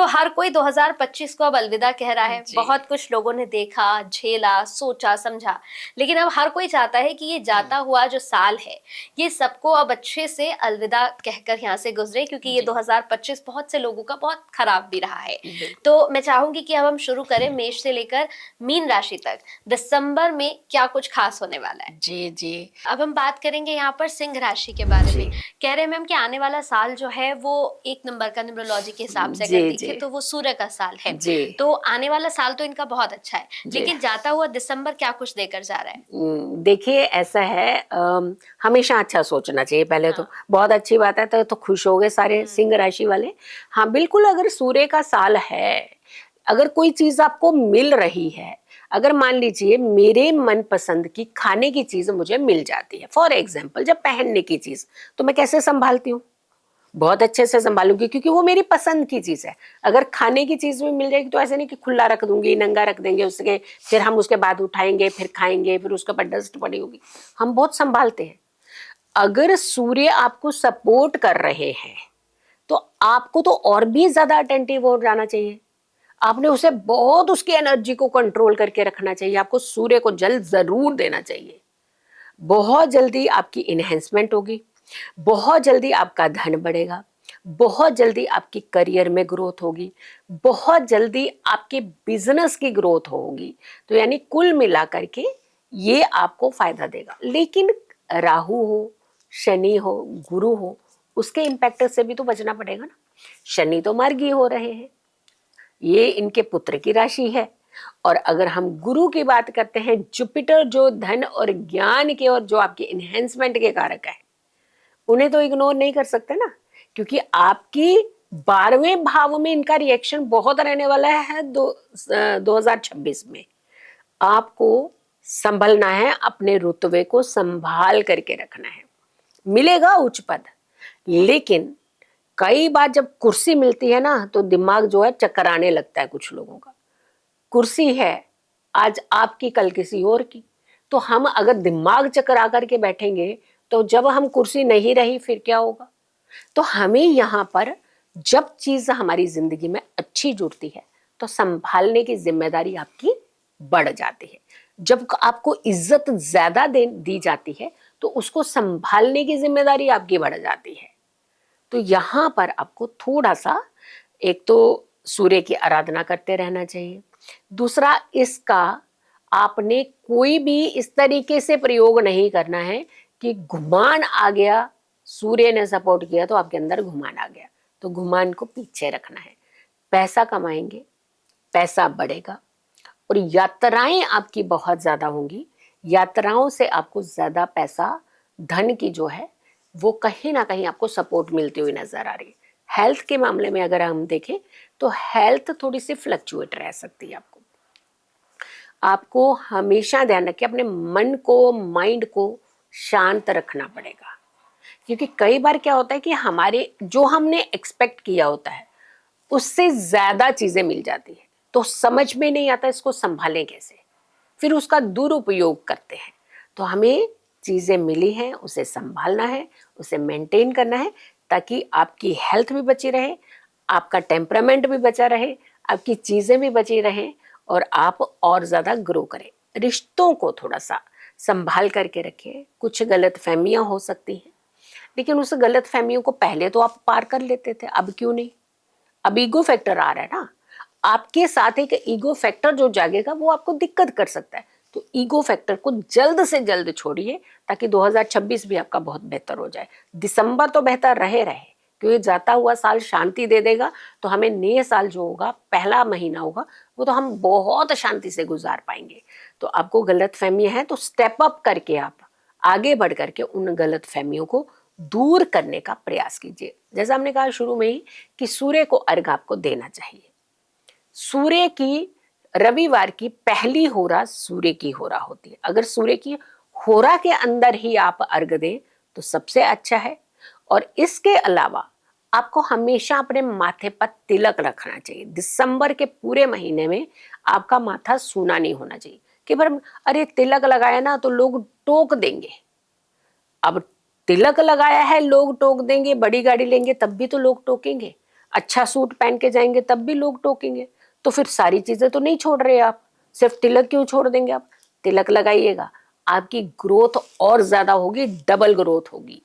तो हर कोई 2025 को अब अलविदा कह रहा है। बहुत कुछ लोगों ने देखा, झेला, सोचा, समझा, लेकिन अब हर कोई चाहता है कि ये जाता हुआ जो साल है ये सबको अब अच्छे से अलविदा कहकर यहाँ से गुजरे, क्योंकि ये 2025 बहुत से लोगों का बहुत खराब भी रहा है। तो मैं चाहूंगी कि अब हम शुरू करें मेष से लेकर मीन राशि तक दिसंबर में क्या कुछ खास होने वाला है। जी जी। अब हम बात करेंगे यहाँ पर सिंह राशि के बारे में। कह रहे हैं मैम कि आने वाला साल जो है वो एक नंबर का न्यूमरोलॉजी के हिसाब से अगर देखें तो वो सूर्य का साल है। तो आने वाला साल तो इनका बहुत अच्छा है, लेकिन जाता हुआ दिसंबर क्या कुछ देकर जा रहा है? देखिए ऐसा है, हमेशा अच्छा सोचना चाहिए पहले। तो बहुत अच्छी बात है, तो खुश हो गए सारे सिंह राशि वाले। हाँ बिल्कुल, अगर सूर्य का साल है, अगर कोई चीज आपको मिल रही है, अगर मान लीजिए मेरे मनपसंद की खाने की चीज मुझे मिल जाती है, फॉर एग्जाम्पल जब पहनने की चीज, तो मैं कैसे संभालती हूँ? बहुत अच्छे से संभालूंगी, क्योंकि वो मेरी पसंद की चीज है। अगर खाने की चीज भी मिल जाएगी तो ऐसे नहीं कि खुला रख दूंगी, नंगा रख देंगे उसके, फिर हम उसके बाद उठाएंगे, फिर खाएंगे, फिर उसके ऊपर डस्ट पड़ी होगी। हम बहुत संभालते हैं। अगर सूर्य आपको सपोर्ट कर रहे हैं तो आपको तो और भी ज्यादा अटेंटिव हो जाना चाहिए। आपने उसे बहुत, उसकी एनर्जी को कंट्रोल करके रखना चाहिए। आपको सूर्य को जल जरूर देना चाहिए। बहुत जल्दी आपकी इनहेंसमेंट होगी, बहुत जल्दी आपका धन बढ़ेगा, बहुत जल्दी आपकी करियर में ग्रोथ होगी, बहुत जल्दी आपके बिजनेस की ग्रोथ होगी। तो यानी कुल मिलाकर के ये आपको फायदा देगा। लेकिन राहु हो, शनि हो, गुरु हो, उसके इम्पैक्ट से भी तो बचना पड़ेगा ना। शनि तो मार्गी हो रहे हैं, ये इनके पुत्र की राशि है। और अगर हम गुरु की बात करते हैं, जुपिटर जो धन और ज्ञान के और जो आपके इनहेंसमेंट के कारक है, उन्हें तो इग्नोर नहीं कर सकते ना, क्योंकि आपकी 12वें भाव में इनका रिएक्शन बहुत रहने वाला है 2026 में। आपको संभलना है, अपने रुतबे को संभाल करके रखना है। मिलेगा उच्च पद, लेकिन कई बार जब कुर्सी मिलती है ना तो दिमाग जो है चक्कर आने लगता है कुछ लोगों का। कुर्सी है आज आपकी, कल किसी और की। तो हम अगर दिमाग चकरा करके बैठेंगे तो जब हम कुर्सी नहीं रही फिर क्या होगा? तो हमें यहाँ पर जब चीज हमारी जिंदगी में अच्छी जुड़ती है तो संभालने की जिम्मेदारी आपकी बढ़ जाती है। जब आपको इज्जत ज्यादा दी जाती है तो उसको संभालने की जिम्मेदारी आपकी बढ़ जाती है। तो यहाँ पर आपको थोड़ा सा, एक तो सूर्य की आराधना करते रहना चाहिए। दूसरा, इसका आपने कोई भी इस तरीके से प्रयोग नहीं करना है कि घुमान आ गया, सूर्य ने सपोर्ट किया तो आपके अंदर घुमान आ गया। तो घुमान को पीछे रखना है। पैसा कमाएंगे, पैसा बढ़ेगा, और यात्राएं आपकी बहुत ज्यादा होंगी। यात्राओं से आपको ज्यादा पैसा, धन की जो है वो कहीं ना कहीं आपको सपोर्ट मिलती हुई नजर आ रही है। हेल्थ के मामले में अगर हम देखें तो हेल्थ थोड़ी सी फ्लक्चुएट रह सकती है। आपको हमेशा ध्यान रखिए, अपने मन को, माइंड को शांत रखना पड़ेगा। क्योंकि कई बार क्या होता है कि हमारे जो हमने एक्सपेक्ट किया होता है उससे ज्यादा चीजें मिल जाती है, तो समझ में नहीं आता इसको संभालें कैसे, फिर उसका दुरुपयोग करते हैं। तो हमें चीजें मिली हैं, उसे संभालना है, उसे मेंटेन करना है, ताकि आपकी हेल्थ भी बची रहे, आपका टेम्परामेंट भी बचा रहे, आपकी चीजें भी बची रहें, और आप और ज्यादा ग्रो करें। रिश्तों को थोड़ा सा संभाल करके रखें। कुछ गलत फहमियां हो सकती हैं, लेकिन उस गलत फहमियों को पहले तो आप पार कर लेते थे, अब क्यों नहीं? अब ईगो फैक्टर आ रहा है ना, आपके साथ एक ईगो फैक्टर जो जागेगा वो आपको दिक्कत कर सकता है। तो ईगो फैक्टर को जल्द से जल्द छोड़िए, ताकि 2026 भी आपका बहुत बेहतर हो जाए। दिसंबर तो बेहतर रहे, क्योंकि जाता हुआ साल शांति दे देगा। तो हमें नए साल जो होगा, पहला महीना होगा, वो तो हम बहुत शांति से गुजार पाएंगे। तो आपको गलत फहमियां हैं तो स्टेप अप करके आप आगे बढ़ करके उन गलत फहमियों को दूर करने का प्रयास कीजिए। जैसा हमने कहा शुरू में ही कि सूर्य को अर्घ आपको देना चाहिए। सूर्य की, रविवार की पहली होरा सूर्य की होरा होती है। अगर सूर्य की होरा के अंदर ही आप अर्घ दें तो सबसे अच्छा है। और इसके अलावा आपको हमेशा अपने माथे पर तिलक रखना चाहिए। दिसंबर के पूरे महीने में आपका माथा सूना नहीं होना चाहिए कि पर अरे तिलक लगाया ना तो लोग टोक देंगे। अब तिलक लगाया है, लोग टोक देंगे, बड़ी गाड़ी लेंगे तब भी तो लोग टोकेंगे। अच्छा सूट पहन के जाएंगे तब भी लोग टोकेंगे। तो फिर सारी चीजें तो नहीं छोड़ रहे आप, सिर्फ तिलक क्यों छोड़ देंगे आप? तिलक लगाइएगा, आपकी ग्रोथ और ज्यादा होगी, डबल ग्रोथ होगी।